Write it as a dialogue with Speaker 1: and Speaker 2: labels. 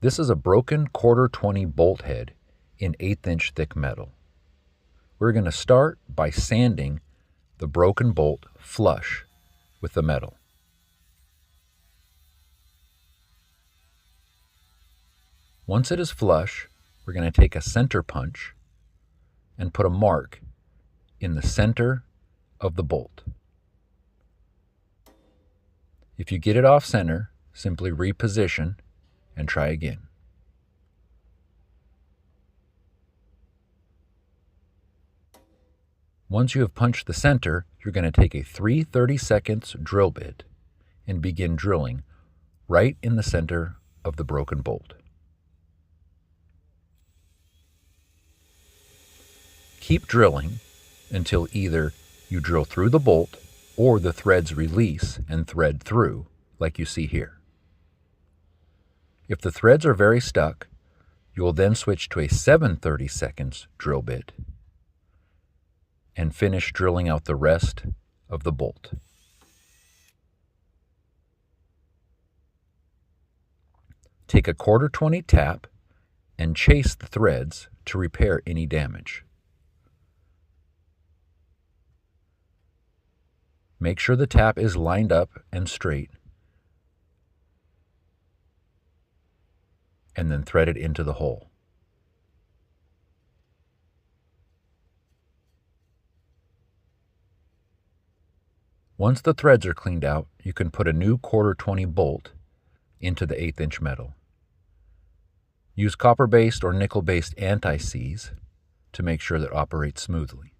Speaker 1: This is a broken 1/4 20 bolt head in 1/8 inch thick metal. We're going to start by sanding the broken bolt flush with the metal. Once it is flush, we're going to take a center punch and put a mark in the center of the bolt. If you get it off center, simply reposition and try again. Once you have punched the center, you're going to take a 3/32 drill bit and begin drilling right in the center of the broken bolt. Keep drilling until either you drill through the bolt or the threads release and thread through, like you see here. If the threads are very stuck, you will then switch to a 7/32 drill bit and finish drilling out the rest of the bolt. Take a 1/4 20 tap and chase the threads to repair any damage. Make sure the tap is lined up and straight, and then thread it into the hole. Once the threads are cleaned out, you can put a new 1/4 20 bolt into the 1/8 inch metal. Use copper-based or nickel-based anti-seize to make sure that it operates smoothly.